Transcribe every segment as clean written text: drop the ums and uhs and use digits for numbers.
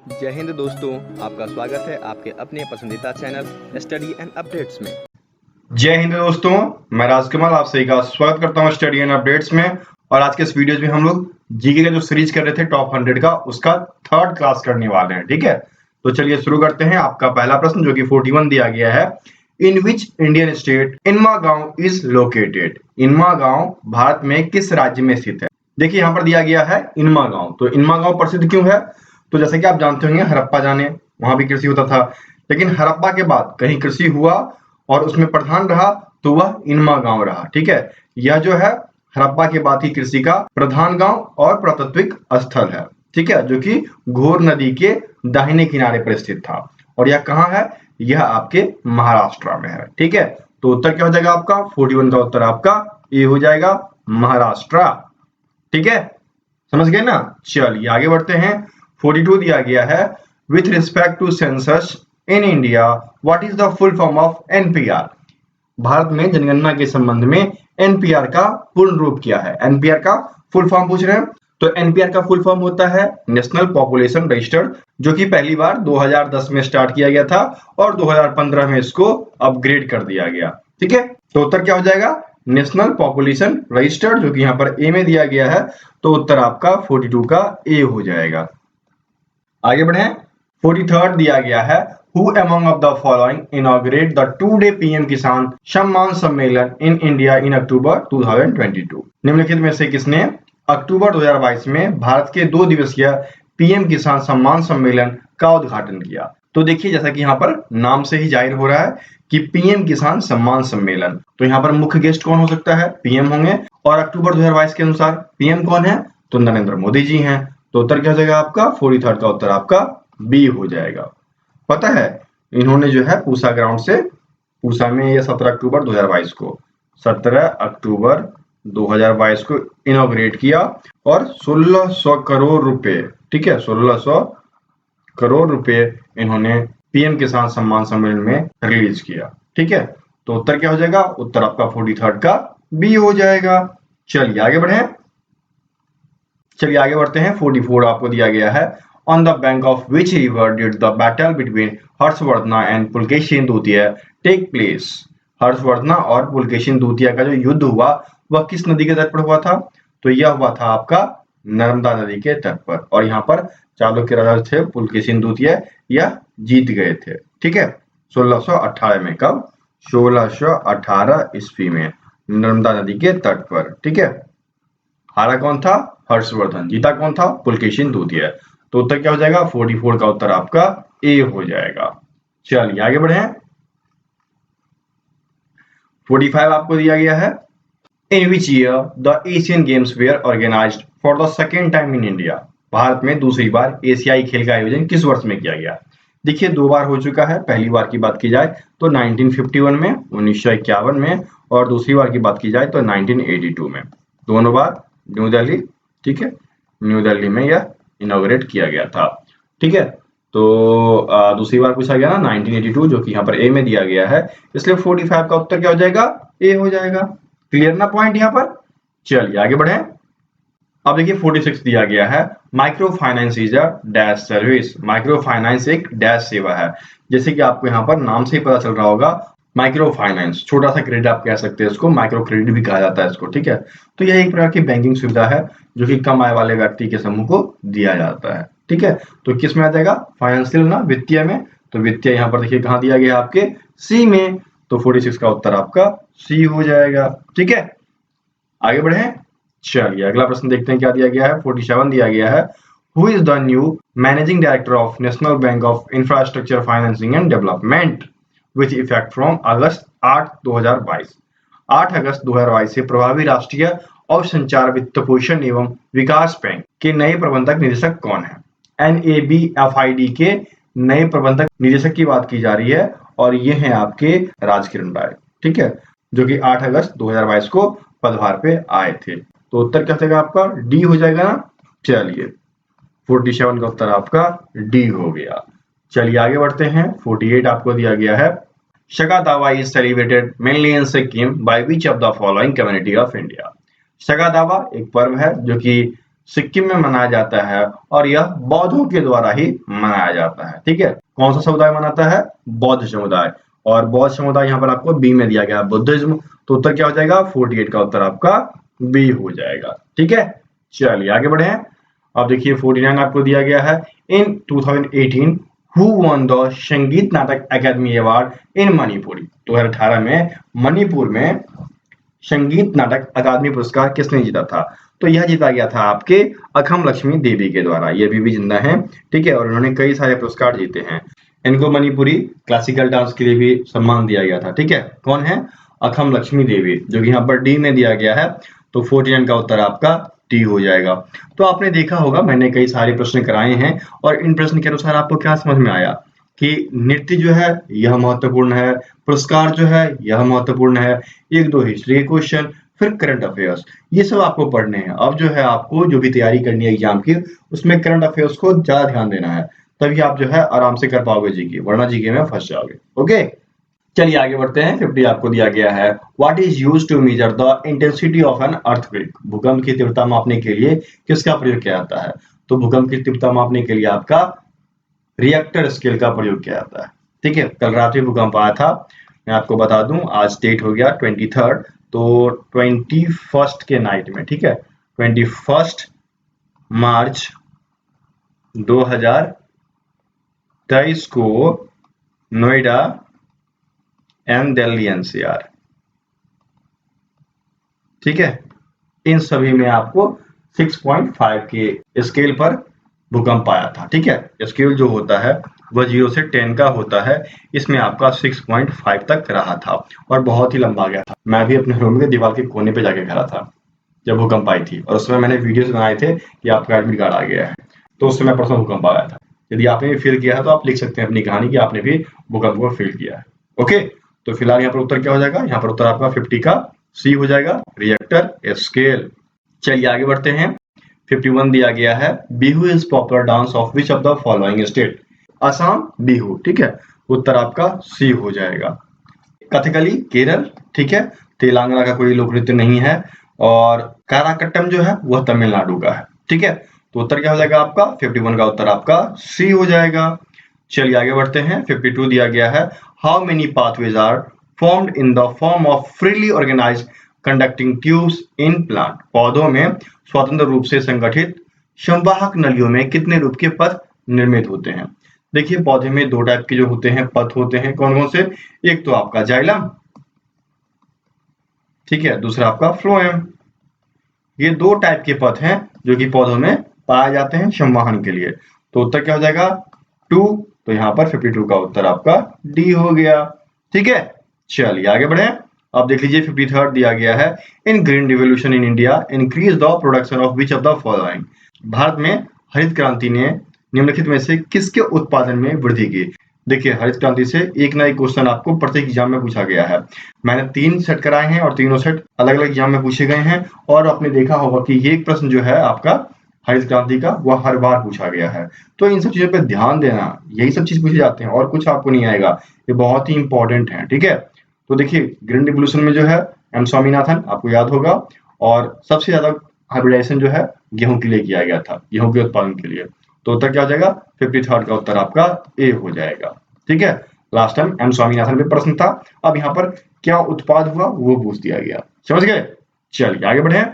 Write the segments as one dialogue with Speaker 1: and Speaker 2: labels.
Speaker 1: जय हिंद दोस्तों, आपका स्वागत है आपके अपने पसंदीदा चैनल स्टडी एंड अपडेट्स में।
Speaker 2: जय हिंद दोस्तों, मैं राजकमल आप सभी का स्वागत करता हूं स्टडी एंड अपडेट्स में। और आज के इस वीडियो में हम लोग जीके का जो सीरीज कर रहे थे टॉप 100 का, उसका थर्ड क्लास करने वाले हैं। ठीक है, तो चलिए शुरू करते हैं। आपका पहला प्रश्न जो कि 41 दिया गया है, इन विच इंडियन स्टेट इनमा गांव इज लोकेटेड। इनमा गांव भारत में किस राज्य में स्थित है? देखिए यहाँ पर दिया गया है इनमा गांव। तो इनमा गांव प्रसिद्ध क्यों है? तो जैसे कि आप जानते होंगे हड़प्पा जाने, वहां भी कृषि होता था, लेकिन हड़प्पा के बाद कहीं कृषि हुआ और उसमें प्रधान रहा तो वह इनमा गांव रहा। ठीक है, यह जो है हड़प्पा के बाद ही कृषि का प्रधान गांव और पुरातात्विक स्थल है। ठीक है, जो कि घोर नदी के दाहिने किनारे पर स्थित था। और यह कहाँ है? यह आपके महाराष्ट्र में है। ठीक है, तो उत्तर क्या हो जाएगा आपका? 41 का उत्तर आपका ए हो जाएगा, महाराष्ट्र। ठीक है, समझ गए ना? चलिए आगे बढ़ते हैं। 42 दिया गया है, with respect to census in India what is the full form of NPR. भारत में जनगणना के संबंध में एनपीआर का पूर्ण रूप क्या है? एनपीआर का फुल फॉर्म पूछ रहे हैं। तो एनपीआर का फुल फॉर्म होता है नेशनल पॉपुलेशन रजिस्टर, जो कि पहली बार 2010 में स्टार्ट किया गया था और 2015 में इसको अपग्रेड कर दिया गया। ठीक है, तो उत्तर क्या हो जाएगा? नेशनल पॉपुलेशन रजिस्टर, जो कि यहाँ पर ए में दिया गया है। तो उत्तर आपका 42 का ए हो जाएगा। आगे बढ़े। 43rd दिया गया है, who among of the following inaugurate the 2-day PM किसान सम्मान सम्मेलन इन इंडिया इन अक्टूबर 2022। निम्नलिखित में से किसने अक्टूबर 2022 में भारत के 2 दिवसीय पीएम किसान सम्मान सम्मेलन का उद्घाटन किया? तो देखिए, जैसा कि यहाँ पर नाम से ही जाहिर हो रहा है कि पीएम किसान सम्मान सम्मेलन, तो यहाँ पर मुख्य गेस्ट कौन हो सकता है? पीएम होंगे। और अक्टूबर 2022 के अनुसार पीएम कौन है? तो नरेंद्र मोदी जी हैं। तो उत्तर क्या हो जाएगा आपका? 43rd का उत्तर आपका बी हो जाएगा। पता है इन्होंने जो है पूसा ग्राउंड से, पूसा में ये 17 अक्टूबर 2022 को 17 अक्टूबर 2022 को इनॉग्रेट किया और 1600 करोड़ रुपए, ठीक है, 1600 करोड़ रुपए इन्होंने पीएम किसान सम्मान सम्मेलन में रिलीज किया। ठीक है, तो उत्तर क्या हो जाएगा? उत्तर आपका 43rd का बी हो जाएगा। चलिए आगे बढ़े। चलिए आगे बढ़ते हैं। 44 आपको दिया गया है, on the bank of which river did the battle between Harshvardhan and Pulakeshin द्वितीय टेक प्लेस। हर्षवर्धन और पुलकेशिन द्वितीय का जो युद्ध हुआ वह किस नदी के तट पर हुआ था? तो यह हुआ था आपका नर्मदा नदी के तट पर। और यहाँ पर चालुक्य राजा थे पुलकेशिन द्वितीय, यह जीत गए थे। ठीक है, 1618 में। कब? 1618 ईस्वी में नर्मदा नदी के तट पर। ठीक है, हारा कौन था? हर्षवर्धन। जीता कौन था? पुलकेशिन द्वितीय। तो उत्तर क्या हो जाएगा? 44 का उत्तर आपका ए हो जाएगा। चलिए आगे बढ़े। 45 आपको दिया गया है, in which year the Asian Games were organised for the second time in India. Bharat में दूसरी बार एशियाई खेल का आयोजन किस वर्ष में किया गया? देखिए 2 बार हो चुका है। पहली बार की बात की जाए तो 1951 में, 1951 में, और दूसरी बार की बात की जाए तो 1982 में। दोनों बार न्यू दिल्ली, ठीक है, न्यू दिल्ली में यह इनॉग्रेट किया गया था। ठीक है, तो दूसरी बार पूछा गया ना 1982, जो कि यहाँ पर ए में दिया गया है, इसलिए 45 का उत्तर क्या हो जाएगा? ए हो जाएगा। क्लियर ना पॉइंट यहाँ पर? चलिए आगे बढ़े। अब देखिए 46 दिया गया है, micro finance is a dash service. Micro finance एक डैश सेवा है। जैसे कि आपको यहाँ पर नाम से ही पता चल रहा होगा, माइक्रो फाइनेंस छोटा सा क्रेडिट आप कह सकते हैं इसको, माइक्रो क्रेडिट भी कहा जाता है इसको। ठीक है, तो यह एक प्रकार की बैंकिंग सुविधा है जो कि कम आय वाले व्यक्ति के समूह को दिया जाता है। ठीक है, तो किस में आ जाएगा? फाइनेंशियल ना, वित्तीय में। तो वित्तीय यहाँ पर देखिए कहाँ दिया गया आपके? सी में। तो 46 का उत्तर आपका सी हो जाएगा। ठीक है, आगे बढ़े। चलिए अगला प्रश्न देखते हैं क्या दिया गया है। 47 दिया गया है, who is the new managing director of national bank of infrastructure financing and development with effect from अगस्त 8 2022। 8 अगस्त 2022 से प्रभावी राष्ट्रीय और संचार वित्त पोषण एवं विकास बैंक के नए प्रबंधक निदेशक कौन है? NABFID के नए प्रबंधक निदेशक की बात की जा रही है और ये हैं आपके राजकिरण राय। ठीक है, जो कि 8 अगस्त 2022 को पदभार पे आए थे। तो उत्तर क्या होगा आपका? डी हो जाएगा ना। चलिए 47 का उत्तर आपका डी हो गया। चलिए आगे बढ़ते हैं। 48 आपको दिया गया है, Saga Dawa is celebrated mainly in Sikkim by which of the following community of India. Saga Dawa एक पर्व है जो कि सिक्किम में मनाया जाता है और यह बौद्धों के द्वारा ही मनाया जाता है। ठीक है, कौन सा समुदाय मनाता है? बौद्ध समुदाय। और बौद्ध समुदाय यहाँ पर आपको बी में दिया गया है, बुद्धिज्म। तो उत्तर क्या हो जाएगा? 48 का उत्तर आपका बी हो जाएगा। ठीक है, चलिए आगे बढ़े। अब देखिए 49 आपको दिया गया है। इन 2018 हु वन द संगीत नाटक अकादमी अवार्ड इन मणिपुर। 2018 में मणिपुर में संगीत नाटक अकादमी पुरस्कार किसने जीता था? तो यह जीता गया था आपके अखम लक्ष्मी देवी के द्वारा। ये अभी भी जिंदा हैं। ठीक है, और उन्होंने कई सारे पुरस्कार जीते हैं। इनको मणिपुरी क्लासिकल डांस के लिए भी सम्मान दिया गया था। ठीक है, कौन है? अखम लक्ष्मी देवी, जो कि यहाँ पर डी में दिया गया है। तो 49 का उत्तर आपका डी हो जाएगा। तो आपने देखा होगा मैंने कई सारे प्रश्न कराए हैं और इन प्रश्न के अनुसार आपको क्या समझ में आया कि नृत्य जो है यह महत्वपूर्ण है, पुरस्कार जो है यह महत्वपूर्ण है, एक दो हिस्ट्री के क्वेश्चन, फिर करंट अफेयर्स, ये सब आपको पढ़ने हैं। अब जो है आपको जो भी तैयारी करनी है एग्जाम की, उसमें करंट अफेयर्स को ज्यादा ध्यान देना है, तभी आप जो है आराम से कर पाओगे जीके, वरना जीके में फंस जाओगे। ओके, चलिए आगे बढ़ते हैं। 50 आपको दिया गया है। What is used to measure the intensity of an earthquake. भूकंप की तीव्रता मापने के लिए किसका प्रयोग किया जाता है? तो भूकंप की तीव्रता मापने के लिए आपका रिएक्टर स्केल का प्रयोग किया जाता है। ठीक है, कल रात में भूकंप आया था, मैं आपको बता दूं, आज डेट हो गया 23, तो 21 के नाइट में, ठीक है, 21 मार्च 2023 को नोएडा एंड दिल्ली एनसीआर, ठीक है, इन सभी में आपको 6.5 के स्केल पर भूकंप आया था। ठीक है, स्केल जो होता है वह 0 से 10 का होता है, इसमें आपका 6.5 तक रहा था और बहुत ही लंबा गया था। मैं भी अपने रूम के दीवार के कोने पे जाके खड़ा था जब भूकंप आई थी, और उस समय मैंने वीडियोस बनाए थे कि आपका एडमिट कार्ड आ गया है, तो उस समय परसों भूकंप आ गया था। यदि आपने भी फील किया है तो आप लिख सकते हैं अपनी कहानी कि आपने भी भूकंप को फील किया है। ओके, तो फिलहाल यहाँ पर उत्तर क्या हो जाएगा? यहाँ पर उत्तर आपका 50 का सी हो जाएगा, रिएक्टर स्केल। चलिए आगे बढ़ते हैं। 51 दिया गया है। Bihu is popular dance of which of the following state. Assam Bihu, ठीक है, उत्तर आपका सी हो जाएगा। कथकली केरल, ठीक है, तेलंगाना का कोई लोक नृत्य नहीं है, और काराकट्टम जो है वह तमिलनाडु का है। ठीक है, तो उत्तर क्या हो जाएगा आपका? 51 का उत्तर आपका सी हो जाएगा। चलिए आगे बढ़ते हैं। 52 दिया गया है। How many pathways are formed in the form of freely organised conducting tubes in plant. पौधों में स्वतंत्र रूप से संगठित संवाहक नलियों में कितने रूप के पथ निर्मित होते हैं? देखिए, पौधे में दो टाइप के जो होते हैं पथ होते हैं, कौन कौन से? एक तो आपका जाइलम, ठीक है, दूसरा आपका फ्लोएम। ये दो टाइप के पथ हैं जो कि पौधों में पाए जाते हैं संवहन के लिए। तो उत्तर क्या हो जाएगा? 2। तो यहाँ पर 52 का उत्तर आपका डी हो गया। ठीक है, चलिए आगे बढ़े। अब देख लीजिए 53 दिया गया है। इन green revolution in India increase the production of which of the following. Bharat में हरित क्रांति ने निम्नलिखित में से किसके उत्पादन में वृद्धि की? देखिए, हरित क्रांति से एक ना एक क्वेश्चन आपको प्रत्येक एग्जाम में पूछा गया है। मैंने 3 सेट कराए हैं और तीनों सेट अलग अलग एग्जाम में पूछे गए हैं, और आपने देखा होगा कि ये एक प्रश्न जो है आपका हरित क्रांति का वह हर बार पूछा गया है। तो इन सब चीजों पे ध्यान देना, यही सब चीज पूछे जाते हैं और कुछ आपको नहीं आएगा, ये बहुत ही इंपॉर्टेंट है। ठीक है, तो देखिए ग्रीन रिवोल्यूशन में जो है एम स्वामीनाथन, आपको याद होगा, और सबसे ज्यादा हाइब्रिडाइजेशन जो है गेहूं के लिए किया गया था, गेहूं के उत्पादन के लिए। तो उत्तर क्या हो जाएगा? 53 का उत्तर आपका ए हो जाएगा। ठीक है, लास्ट टाइम एम स्वामीनाथन पे प्रश्न था, अब यहाँ पर क्या उत्पाद हुआ वो पूछ दिया गया। समझ गए? चलिए आगे बढ़े।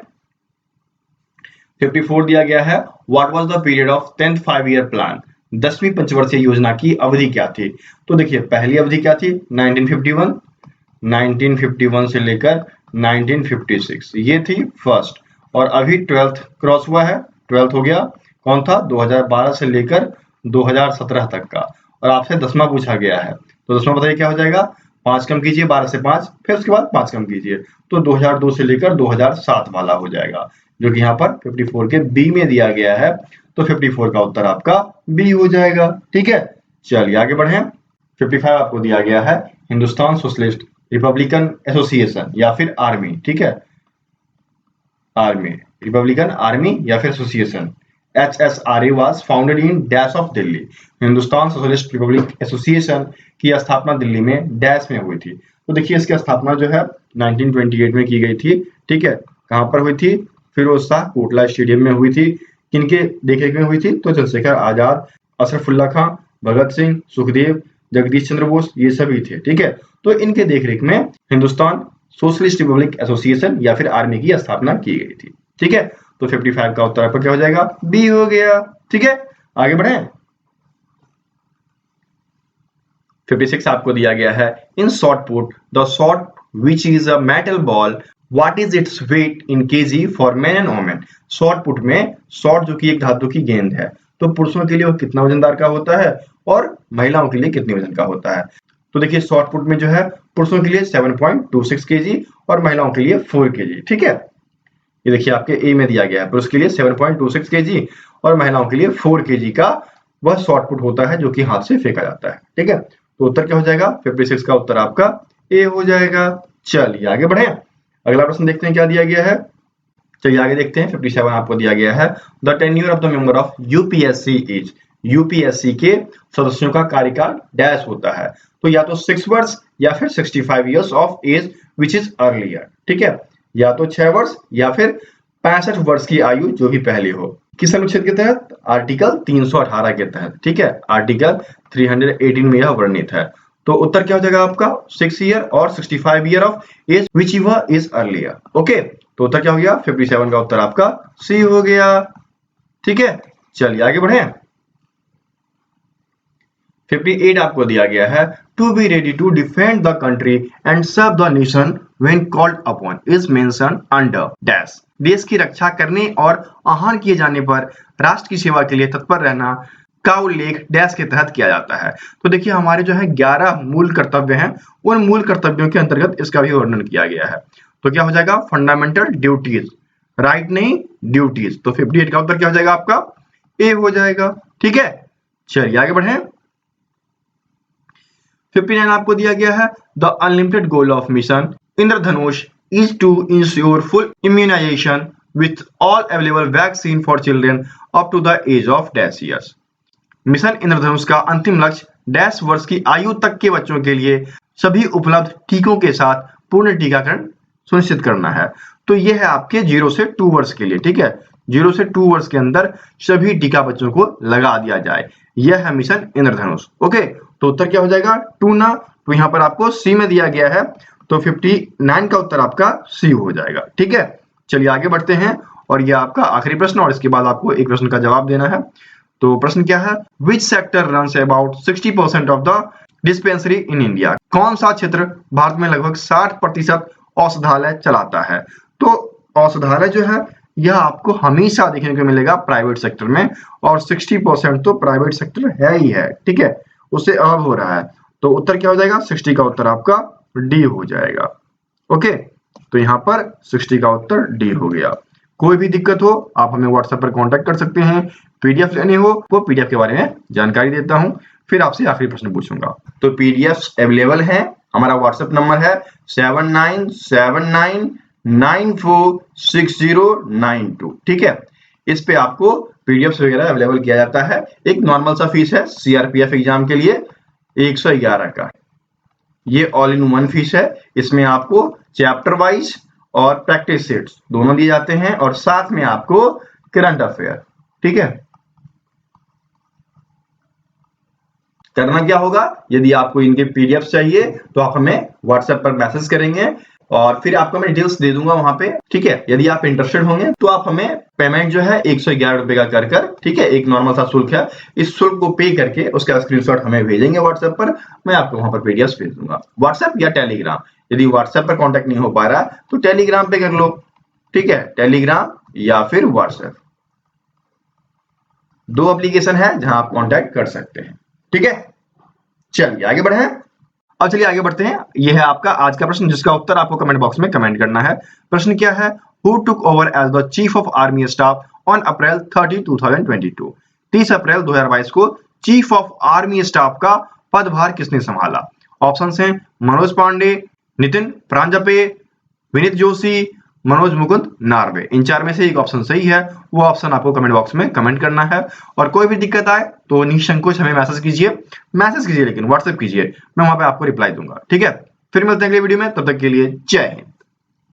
Speaker 2: 54 दिया गया है। What was the period of 10th 5-year plan. 10वीं पंचवर्षीय योजना की अवधि क्या थी? तो देखिए, पहली अवधि क्या थी? 1951 से लेकर 1956, ये थी फर्स्ट। और अभी 12th क्रॉस हुआ है, 12th हो गया। कौन था? 2012 से लेकर 2017 तक का। और आपसे 10वां पूछा गया है, तो 10वां बताइए क्या हो जाएगा? 5 कम कीजिए, 12 से 5, फिर उसके बाद 5 कम कीजिए, तो 2002 से लेकर 2007 वाला हो जाएगा, जो कि यहाँ पर 54 के बी में दिया गया है। तो 54 का उत्तर आपका बी हो जाएगा। ठीक है, चलिए आगे बढ़े। 55 आपको दिया गया है। हिंदुस्तान सोशलिस्ट रिपब्लिकन एसोसिएशन या फिर आर्मी, ठीक है, आर्मी, रिपब्लिकन आर्मी या फिर association, HSRA was founded in dash of Delhi. Hindustan socialist Republic association की स्थापना दिल्ली में डैश में हुई थी। तो देखिए, इसकी स्थापना जो है 1928 में की गई थी। ठीक है, कहां पर हुई थी? फिरोज शाह कोटला स्टेडियम में हुई थी। किनके देखरेख में हुई थी? तो चंद्रशेखर आजाद, अशरफुल्ला खां, भगत सिंह, सुखदेव, जगदीश चंद्र बोस, ये सभी थे। ठीक है, तो इनके देखरेख में हिंदुस्तान सोशलिस्ट रिपब्लिक एसोसिएशन या फिर आर्मी की स्थापना की गई थी। ठीक है, तो 55 का उत्तर आपका क्या हो जाएगा? बी हो गया। ठीक है, आगे बढ़े। 56 आपको दिया गया है, in shot put the shot which is a metal ball what is its weight in KG for men and women. Shot put में शॉट जो कि एक धातु की गेंद है, तो पुरुषों के लिए वो कितना वजनदार का होता है और महिलाओं के लिए कितने वजन का होता है? तो देखिए शॉट पुट में जो है पुरुषों के लिए 7.26 केजी और महिलाओं के लिए 4 केजी। ठीक है, ये देखिए आपके ए में दिया गया है, पुरुष के लिए 7.26 केजी और महिलाओं के लिए 4 केजी का वह शॉट पुट होता है जो कि हाथ से फेंका जाता है। ठीक है, तो उत्तर क्या हो जाएगा? 56 का उत्तर आपका ए हो जाएगा। चलिए आगे बढ़े, अगला प्रश्न देखते हैं क्या दिया गया है। चलिए आगे देखते हैं। 57 आपको दिया गया है, the tenure of the member of UPSC is. UPSC के सदस्यों का कार्यकाल डैश होता है, तो या तो 6 वर्ष या फिर 65 years of age which is earlier. ठीक है, या तो 6 वर्ष या फिर 65 वर्ष की आयु जो भी पहले हो। किस अनुच्छेद के तहत? आर्टिकल 318 के तहत। ठीक है, आर्टिकल 318 में यह वर्णित है। तो उत्तर क्या हो जाएगा आपका? 6 ईयर और 65 year of age which is earlier. Okay, तो उत्तर क्या हो गया? 57 का उत्तर आपका सी हो गया। ठीक है, चलिए आगे बढ़े। 58 आपको दिया गया है, to be ready to defend the country and serve the nation when called upon is mention under dash. देश की रक्षा करने और आह्वान किए जाने पर राष्ट्र की सेवा के लिए तत्पर रहना का उल्लेख डैश के तहत किया जाता है। तो देखिए हमारे जो है 11 मूल कर्तव्य हैं, उन मूल कर्तव्यों के अंतर्गत इसका भी वर्णन किया गया है। तो क्या हो जाएगा? फंडामेंटल ड्यूटीज, राइट नहीं ड्यूटीज। तो 58 का उत्तर क्या हो जाएगा आपका? ए हो जाएगा। ठीक है, चलिए आगे बढ़े। 59 आपको दिया गया है, the unlimited goal of mission Indradhanush is to ensure full immunisation with all available vaccine for children up to the age of dash years. Mission Indradhanush का अंतिम लक्ष्य डैश वर्ष की आयु तक के बच्चों के लिए सभी उपलब्ध टीकों के साथ पूर्ण टीकाकरण सुनिश्चित करना है। तो यह है आपके 0 से 2 वर्ष के लिए। ठीक है, 0 से 2 वर्ष के अंदर सभी टीका बच्चों को लगा दिया जाए, यह है मिशन इंद्रधनुष। ओके, तो उत्तर क्या हो जाएगा? 2 ना, तो यहाँ पर आपको सी में दिया गया है, तो 59 का उत्तर आपका सी हो जाएगा। ठीक है, चलिए आगे बढ़ते हैं और यह आपका आखिरी प्रश्न, और इसके बाद आपको एक प्रश्न का जवाब देना है। तो प्रश्न क्या है? Which sector runs about 60% of the dispensary in India. कौन सा क्षेत्र भारत में लगभग 60% औषधालय चलाता है? तो औषधालय जो है यह आपको हमेशा देखने को मिलेगा प्राइवेट सेक्टर में, और 60% तो प्राइवेट सेक्टर है ही है। ठीक है, उससे अब हो रहा है, तो उत्तर क्या हो जाएगा? 60 का उत्तर आपका डी हो जाएगा। ओके, तो यहाँ पर 60 का उत्तर डी हो गया। कोई भी दिक्कत हो आप हमें व्हाट्सएप पर कांटेक्ट कर सकते हैं, पीडीएफ लेने हो वो पीडीएफ के बारे में जानकारी देता हूं, फिर आपसे आखिरी प्रश्न पूछूंगा। तो पीडीएफ अवेलेबल है, हमारा व्हाट्सएप नंबर है 7979946092। ठीक है, इस पे आपको पीडीएफ वगैरह अवेलेबल किया जाता है। एक नॉर्मल सा फीस है सीआरपीएफ एग्जाम के लिए 111 का, ये ऑल इन वन फीस है। इसमें आपको चैप्टर वाइज और प्रैक्टिस सेट्स दोनों दिए जाते हैं, और साथ में आपको करंट अफेयर। ठीक है, करना क्या होगा? यदि आपको इनके पीडीएफ चाहिए तो आप हमें व्हाट्सएप पर मैसेज करेंगे और फिर आपको मैं डिटेल्स दे दूंगा वहां पे। ठीक है, यदि आप इंटरेस्टेड होंगे तो आप हमें पेमेंट जो है 111 रुपए का कर, ठीक है, एक नॉर्मल सा शुल्क है, इस शुल्क को पे करके उसका स्क्रीनशॉट हमें भेजेंगे व्हाट्सएप पर, मैं आपको वहां पर पीडीएफ भेज दूंगा, व्हाट्सएप या टेलीग्राम। यदि व्हाट्सएप पर कॉन्टेक्ट नहीं हो पा रहा तो टेलीग्राम पे कर लो। ठीक है, टेलीग्राम या फिर व्हाट्सएप, 2 एप्लीकेशन है जहां आप कॉन्टेक्ट कर सकते हैं। ठीक है, चलिए आगे बढ़े। अब चलिए आगे बढ़ते हैं। यह है आपका आज का प्रश्न, जिसका उत्तर आपको कमेंट बॉक्स में कमेंट करना है। प्रश्न क्या है? Who took over as the chief of army staff on April 30, 2022। 30 अप्रैल 2022 को चीफ ऑफ आर्मी स्टाफ का पदभार किसने संभाला? ऑप्शन हैं मनोज पांडे, नितिन प्रांजपे, विनीत जोशी, मनोज मुकुंद नार्वे। इन 4 में से एक ऑप्शन सही है, वो ऑप्शन आपको कमेंट बॉक्स में कमेंट करना है। और कोई भी दिक्कत आए तो निसंकोच हमें मैसेज कीजिए, लेकिन व्हाट्सएप कीजिए, मैं वहां पे आपको रिप्लाई दूंगा। ठीक है, फिर मिलते हैं अगले वीडियो में, तब तक के लिए जय हिंद।